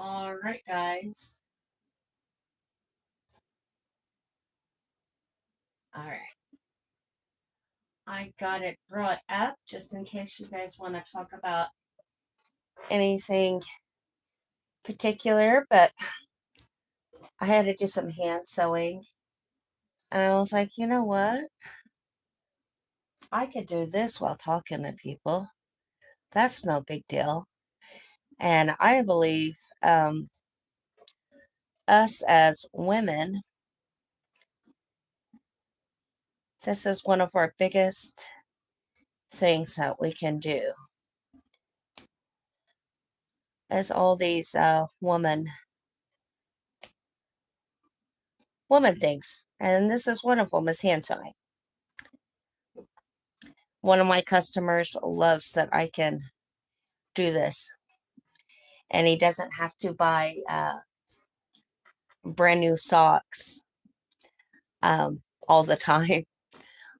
All right, guys. All right. I got it brought up just in case you guys want to talk about anything particular, but I had to do some hand sewing. And I was like, you know what? I could do this while talking to people. That's no big deal. And I believe us as women, this is one of our biggest things that we can do. As all these woman things. And this is one of them is hand sewing. One of my customers loves that I can do this, and he doesn't have to buy brand new socks all the time.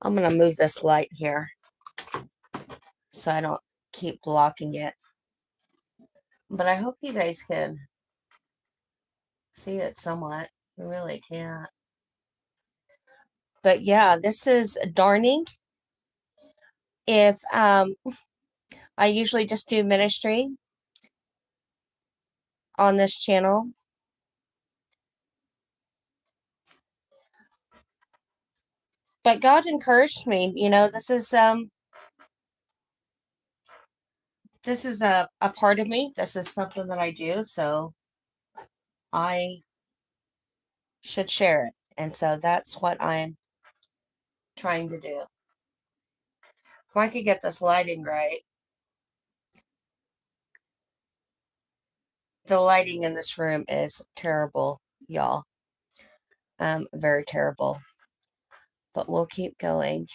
I'm going to move this light here so I don't keep blocking it. But I hope you guys can see it somewhat. You really can't. But yeah, this is darning. If I usually just do ministry on this channel. But God encouraged me, this is a part of me. This is something that I do, so I should share it. And so that's what I'm trying to do. If I could get this lighting right. The lighting in this room is terrible, y'all. Very terrible. But we'll keep going.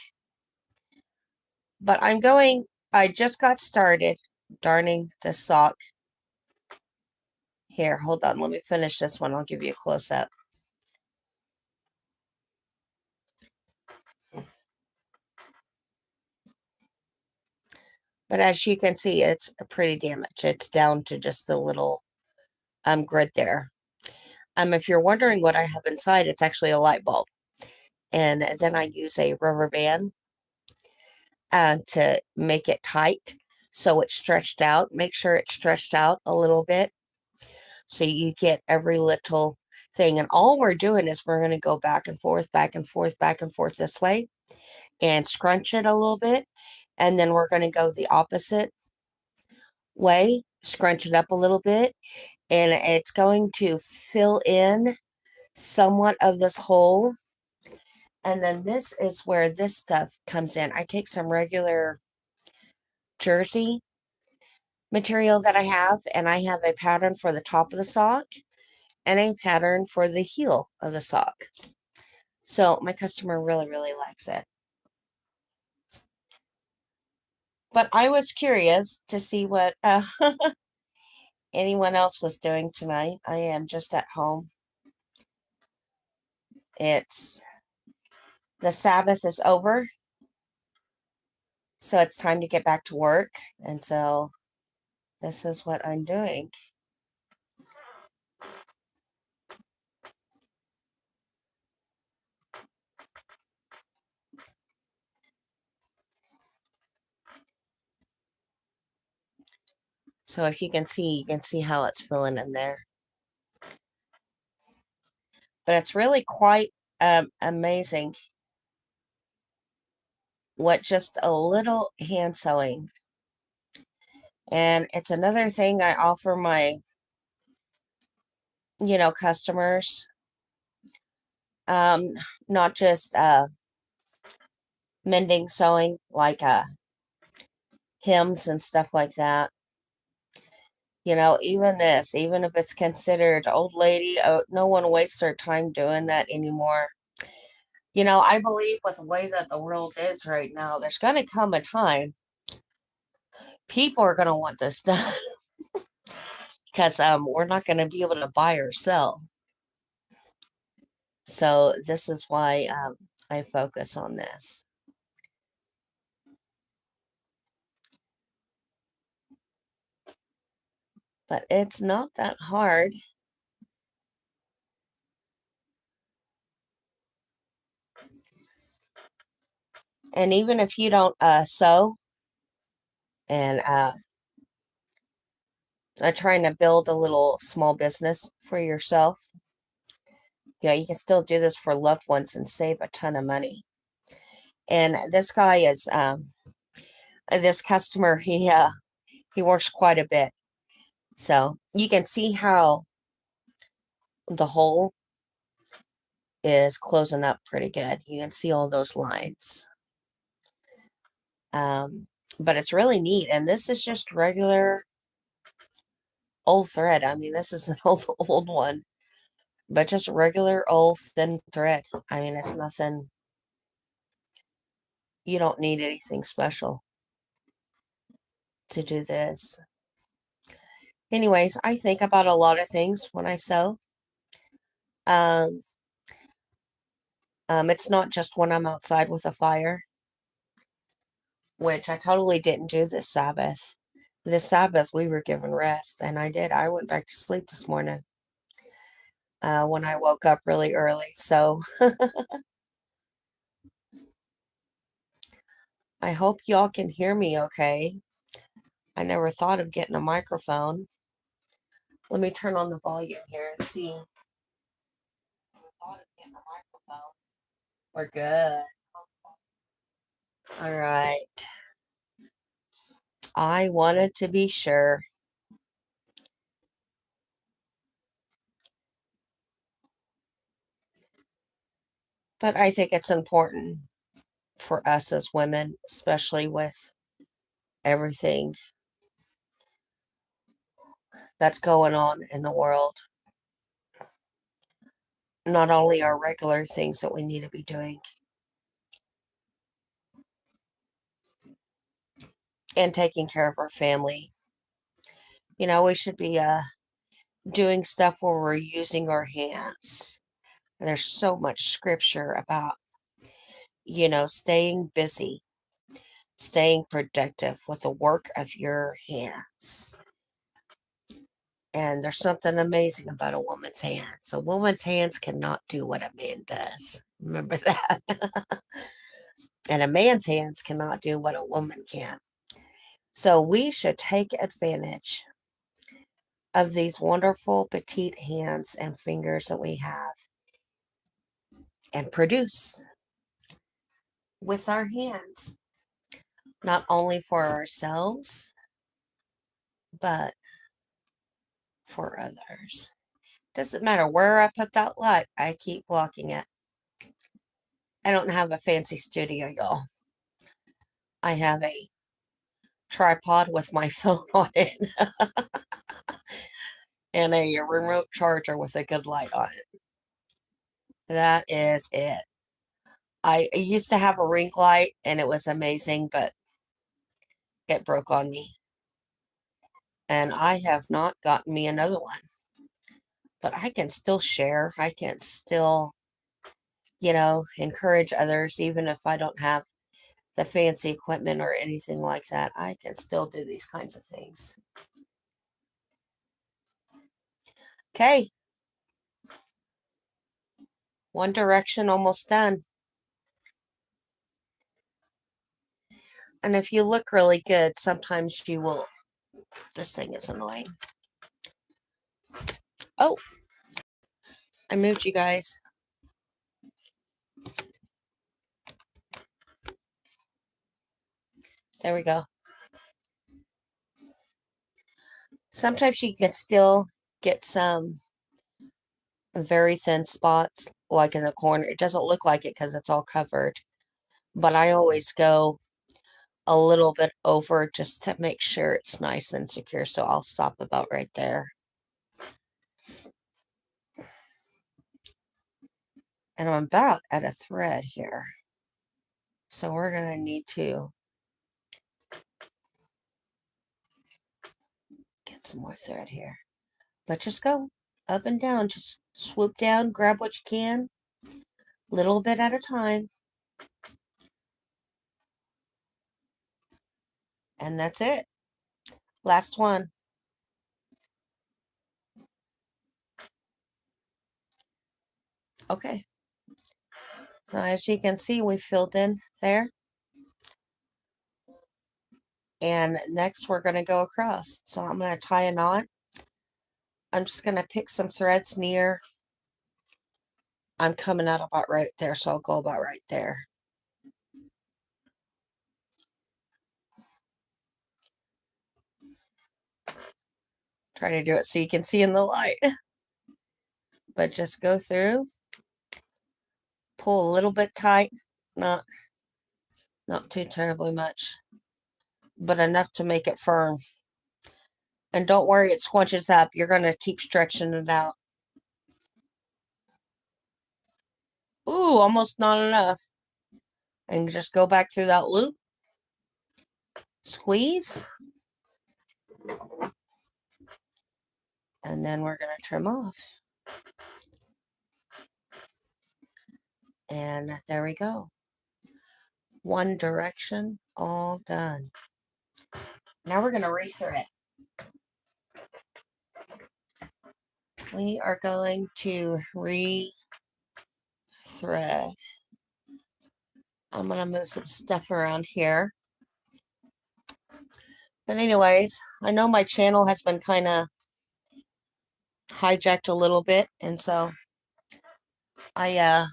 But I just got started darning the sock. Here, hold on. Let me finish this one. I'll give you a close up. But as you can see, it's pretty damaged. It's down to just the little grid there. If you're wondering what I have inside, it's actually a light bulb. And then I use a rubber band to make it tight so it's stretched out. Make sure it's stretched out a little bit so you get every little thing. And all we're doing is we're going to go back and forth, back and forth, back and forth this way and scrunch it a little bit. And then we're going to go the opposite way, scrunch it up a little bit, and it's going to fill in somewhat of this hole. And then this is where this stuff comes in. I take some regular jersey material that I have, and I have a pattern for the top of the sock and a pattern for the heel of the sock. So my customer really, really likes it. But I was curious to see what anyone else was doing tonight. I am just at home. The Sabbath is over, so it's time to get back to work. And so this is what I'm doing. So if you can see how it's filling in there. But it's really quite amazing what just a little hand sewing. And it's another thing I offer my, customers. Not just mending sewing, like hymns and stuff like that. Even this, even if it's considered old lady, no one wastes their time doing that anymore. I believe with the way that the world is right now, there's going to come a time people are going to want this done because we're not going to be able to buy or sell. So this is why I focus on this. but it's not that hard. And even if you don't sew and trying to build a little small business for yourself, yeah, you can still do this for loved ones and save a ton of money. And this guy is this customer. He works quite a bit, so you can see how the hole is closing up pretty good. You can see all those lines. Um, but it's really neat, and this is just regular old thread. I mean, this is an old one, but just regular old thin thread. I mean, it's nothing. You don't need anything special to do this. Anyways, I think about a lot of things when I sew. Um, it's not just when I'm outside with a fire, which I totally didn't do this Sabbath. This Sabbath, we were given rest, and I did. I went back to sleep this morning when I woke up really early. So I hope y'all can hear me okay. I never thought of getting a microphone. Let me turn on the volume here and see. We're good. All right. I wanted to be sure. But I think it's important for us as women, especially with everything that's going on in the world. Not only our regular things that we need to be doing and taking care of our family. We should be doing stuff where we're using our hands. There's so much scripture about, staying busy, staying productive with the work of your hands. And there's something amazing about a woman's hands. A woman's hands cannot do what a man does. Remember that. And a man's hands cannot do what a woman can. So we should take advantage of these wonderful petite hands and fingers that we have and produce with our hands, not only for ourselves, but for others. Doesn't matter where I put that light, I keep blocking it. I don't have a fancy studio, y'all. I have a tripod with my phone on it and a remote charger with a good light on it. That is it. I used to have a ring light and it was amazing, but it broke on me. And I have not gotten me another one. But I can still share. I can still, encourage others, even if I don't have the fancy equipment or anything like that. I can still do these kinds of things. Okay. One direction almost done. And if you look really good, sometimes you will. This thing is annoying. Oh, I moved you guys. There we go. Sometimes you can still get some very thin spots, like in the corner. It doesn't look like it because it's all covered. But I always go a little bit over just to make sure it's nice and secure. So I'll stop about right there. And I'm about at a thread here. So we're going to need to get some more thread here. But just go up and down. Just swoop down, grab what you can, little bit at a time. And that's it. Last one. Okay. So as you can see, we filled in there. And next we're going to go across. So I'm going to tie a knot. I'm just going to pick some threads near. I'm coming out about right there, so I'll go about right there. Try to do it so you can see in the light. But just go through, pull a little bit tight, not too terribly much, but enough to make it firm. And don't worry, it squunches up. You're going to keep stretching it out. Ooh, almost not enough. And just go back through that loop. Squeeze. And then we're going to trim off. And there we go. One direction, all done. Now we're going to rethread. We are going to rethread. I'm going to move some stuff around here. But anyways, I know my channel has been kind of hijacked a little bit, and so I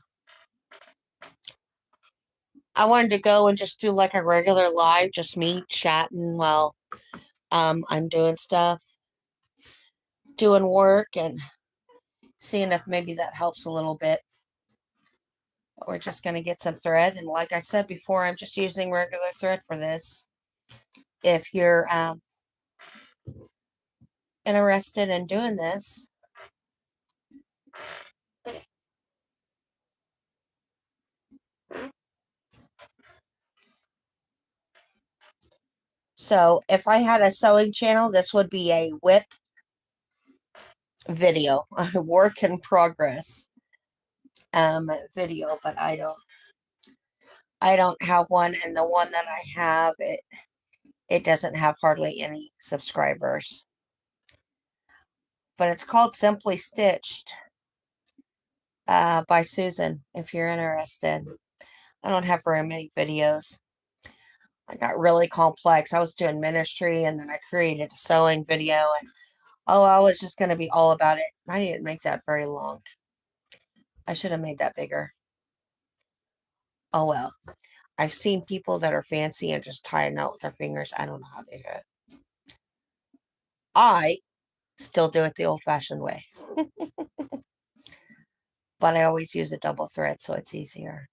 wanted to go and just do like a regular live, just me chatting while I'm doing stuff, doing work, and seeing if maybe that helps a little bit. But we're just going to get some thread, and like I said before, I'm just using regular thread for this. If you're interested in doing this, so if I had a sewing channel, this would be a whip video, a work in progress video, but I don't have one, and the one that I have, it doesn't have hardly any subscribers. But it's called Simply Stitched by Susan, if you're interested. I don't have very many videos. I got really complex. I was doing ministry, and then I created a sewing video, and I was just going to be all about it. I didn't make that very long. I should have made that bigger. Oh well. I've seen people that are fancy and just tie a knot with their fingers. I don't know how they do it. I still do it the old-fashioned way. But I always use a double thread, so it's easier.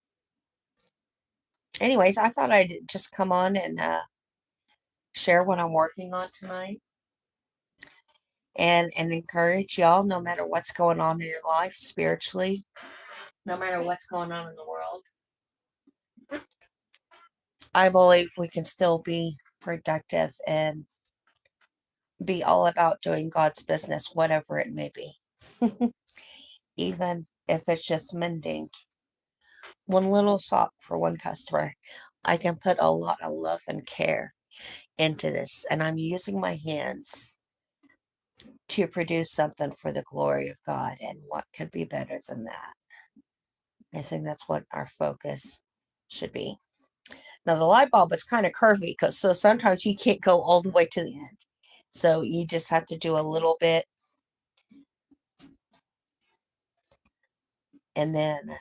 Anyways, I thought I'd just come on and share what I'm working on tonight. And encourage y'all, no matter what's going on in your life spiritually, no matter what's going on in the world, I believe we can still be productive and be all about doing God's business, whatever it may be. Even if it's just mending one little sock for one customer, I can put a lot of love and care into this, and I'm using my hands to produce something for the glory of God, and what could be better than that? I think that's what our focus should be. Now the light bulb is kind of curvy, because so sometimes you can't go all the way to the end, so you just have to do a little bit, and then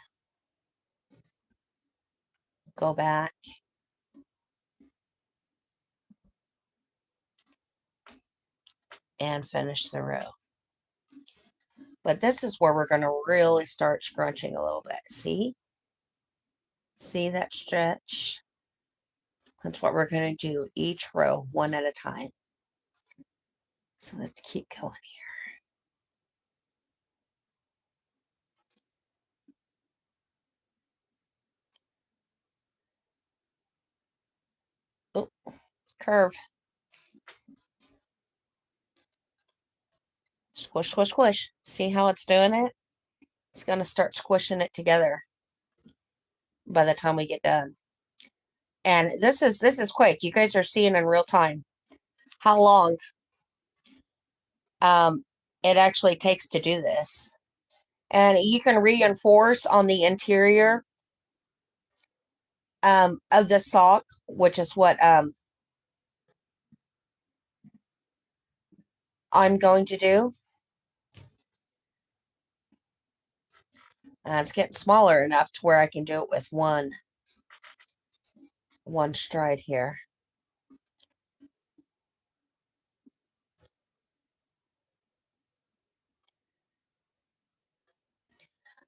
go back and finish the row. But this is where we're going to really start scrunching a little bit. See that stretch? That's what we're going to do each row, one at a time. So let's keep going here. Oh, curve. Squish, squish, squish. See how it's doing it? It's going to start squishing it together by the time we get done. And this is quick. You guys are seeing in real time how long it actually takes to do this. And you can reinforce on the interior of the sock, which is what I'm going to do. It's getting smaller enough to where I can do it with one stride here.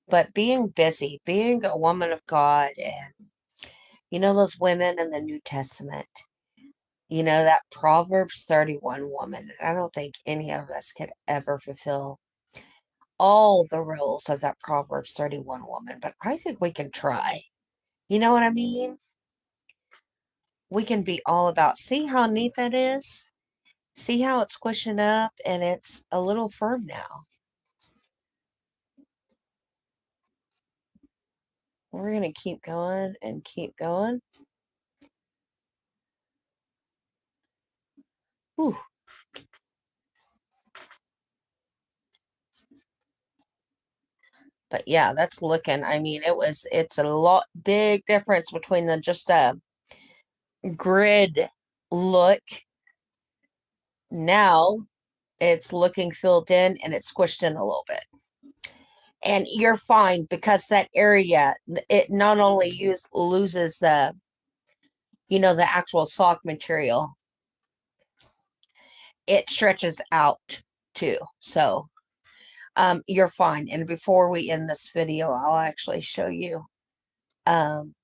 But being busy, being a woman of God, and those women in the New Testament, that Proverbs 31 woman, I don't think any of us could ever fulfill all the roles of that Proverbs 31 woman, but I think we can try. You know what I mean? We can be all about, see how neat that is? See how it's squishing up and it's a little firm now. We're going to keep going and keep going. Whew. But yeah, that's looking, I mean, it's a lot, big difference between the just a grid look. Now it's looking filled in and it's squished in a little bit. And you're fine because that area, it not only loses the actual sock material, it stretches out too. So you're fine. And before we end this video, I'll actually show you um,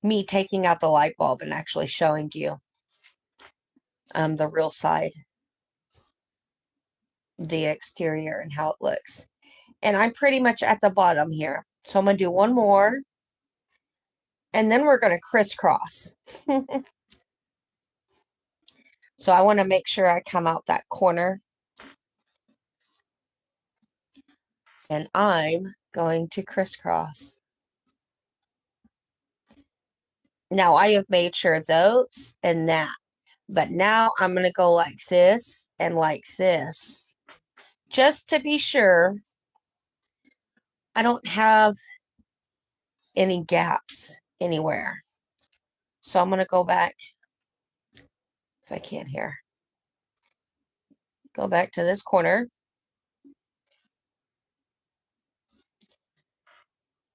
me taking out the light bulb and actually showing you the real side, the exterior, and how it looks. And I'm pretty much at the bottom here. So I'm going to do one more. And then we're going to crisscross. So I want to make sure I come out that corner. And I'm going to crisscross. Now I have made sure those and that. But now I'm going to go like this and like this. Just to be sure I don't have any gaps anywhere. So I'm going to go back, if I can here. Go back to this corner.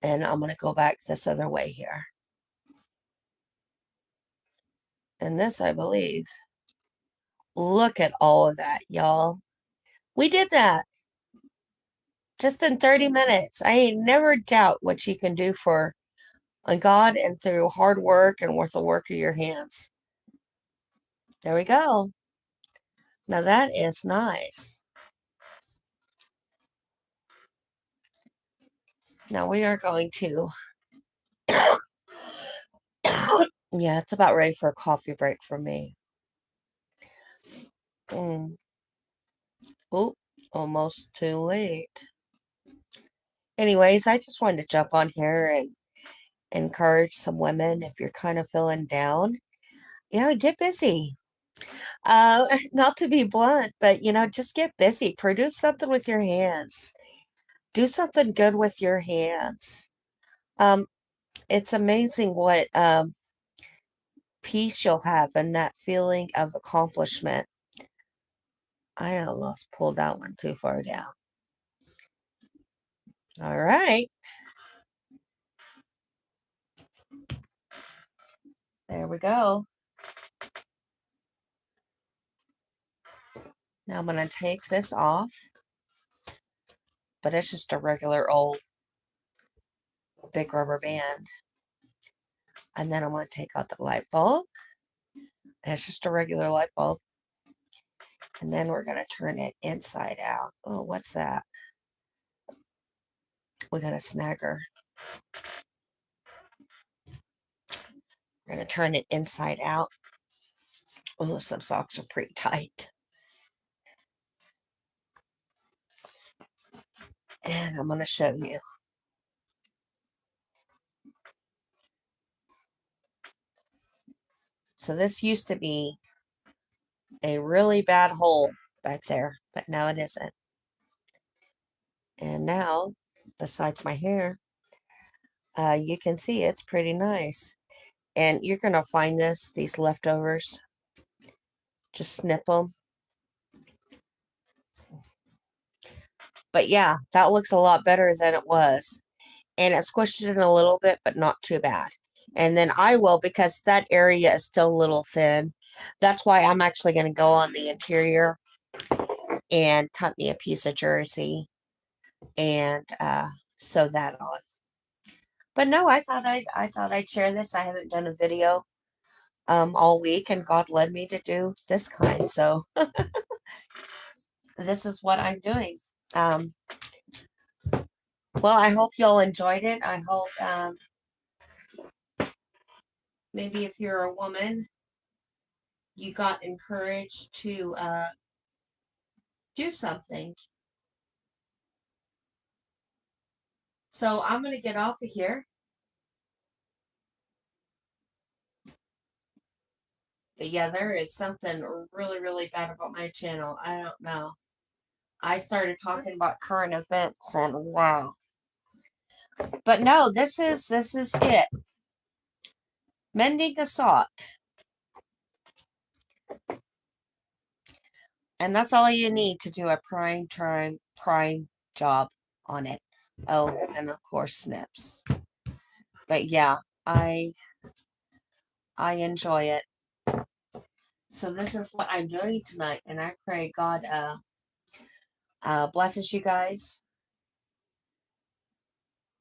And I'm going to go back this other way here. And this, I believe. Look at all of that, y'all. We did that. Just in 30 minutes. I never doubt what you can do for God and through hard work and with the work of your hands. There we go. Now that is nice. Now we are going to, yeah, it's about ready for a coffee break for me. Oh, almost too late. Anyways, I just wanted to jump on here and encourage some women if you're kind of feeling down. Yeah, get busy. Not to be blunt, but just get busy. Produce something with your hands. Do something good with your hands. It's amazing what peace you'll have and that feeling of accomplishment. I almost pulled that one too far down. All right. There we go. Now I'm going to take this off, but it's just a regular old big rubber band. And then I'm going to take out the light bulb. And it's just a regular light bulb. And then we're going to turn it inside out. Oh, what's that? We got a snagger. We're going to turn it inside out. Oh, some socks are pretty tight. And I'm going to show you. So this used to be a really bad hole back there, but now it isn't. And now, besides my hair, you can see it's pretty nice. And you're going to find these leftovers. Just snip them. But yeah, that looks a lot better than it was. And it squished it in a little bit, but not too bad. And then I will, because that area is still a little thin. That's why I'm actually going to go on the interior and cut me a piece of jersey and sew that on. But no, I thought I'd share this. I haven't done a video all week, and God led me to do this kind. So this is what I'm doing. Um, well, I hope y'all enjoyed it. I hope maybe if you're a woman, you got encouraged to do something. So I'm going to get off of here. But yeah, there is something really, really bad about my channel. I don't know. I started talking about current events and wow. But no, this is it. Mending the sock. And that's all you need to do a prime job on it. Oh, and of course snips. But yeah, I enjoy it. So this is what I'm doing tonight, and I pray God blesses you guys.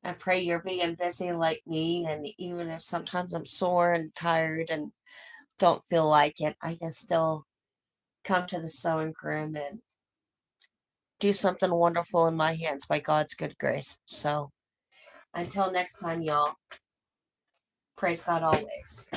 I pray you're being busy like me, and even if sometimes I'm sore and tired and don't feel like it, I can still come to the sewing room and do something wonderful in my hands by God's good grace. So until next time, y'all, praise God always.